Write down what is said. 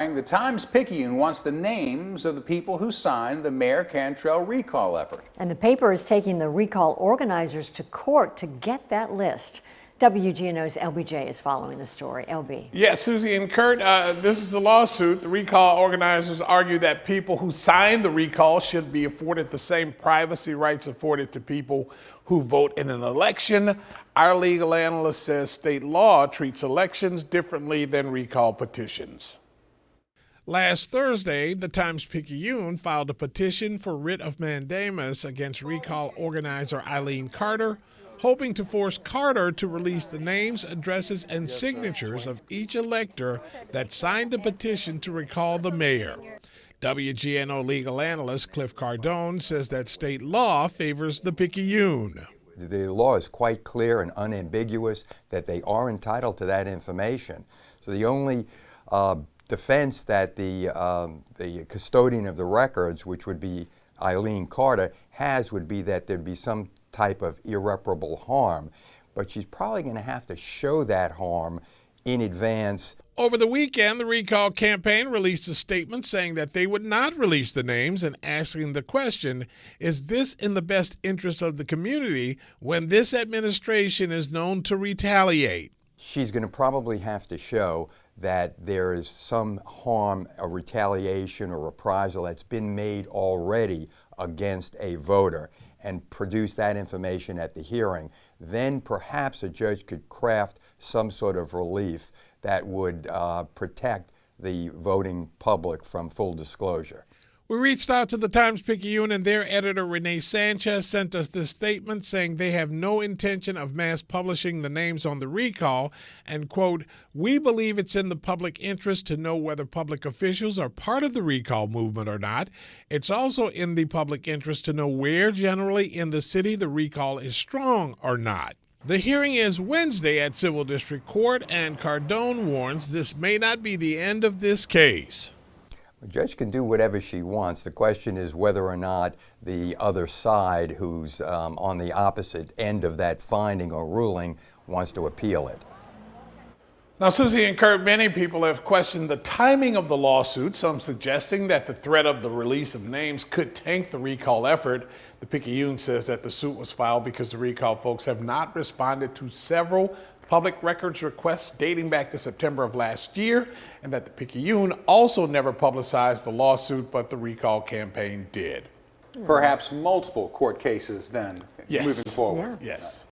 morning, the Times-Picayune wants the names of the people who signed the Mayor Cantrell recall effort. And the paper is taking the recall organizers to court to get that list. WGNO's LBJ is following the story. LB. Yeah, Susie and Kurt, this is the lawsuit. The recall organizers argue that people who signed the recall should be afforded the same privacy rights afforded to people who vote in an election. Our legal analyst says state law treats elections differently than recall petitions. Last Thursday, the Times-Picayune filed a petition for writ of mandamus against recall organizer Eileen Carter, hoping to force Carter to release the names, addresses, and signatures of each elector that signed a petition to recall the mayor. WGNO legal analyst Cliff Cardone says that state law favors the Picayune. The law is quite clear and unambiguous that they are entitled to that information. So the only defense that the custodian of the records, which would be Eileen Carter, has would be that there'd be some type of irreparable harm. But she's probably going to have to show that harm in advance. Over the weekend, the recall campaign released a statement saying that they would not release the names and asking the question, is this in the best interest of the community when this administration is known to retaliate? She's going to probably have to show that there is some harm, a retaliation or reprisal that's been made already against a voter, and produce that information at the hearing. Then perhaps a judge could craft some sort of relief that would protect the voting public from full disclosure. We reached out to the Times-Picayune, and their editor, Renee Sanchez, sent us this statement saying they have no intention of mass publishing the names on the recall and, quote, we believe it's in the public interest to know whether public officials are part of the recall movement or not. It's also in the public interest to know where generally in the city the recall is strong or not. The hearing is Wednesday at Civil District Court, and Cardone warns this may not be the end of this case. The judge can do whatever she wants. The question is whether or not the other side, who's on the opposite end of that finding or ruling, wants to appeal it. Now, Susie and Kurt, many people have questioned the timing of the lawsuit, some suggesting that the threat of the release of names could tank the recall effort. The Picayune says that the suit was filed because the recall folks have not responded to several public records requests dating back to September of last year, and that the Picayune also never publicized the lawsuit, but the recall campaign did. Perhaps multiple court cases then moving forward. Yeah. Yes.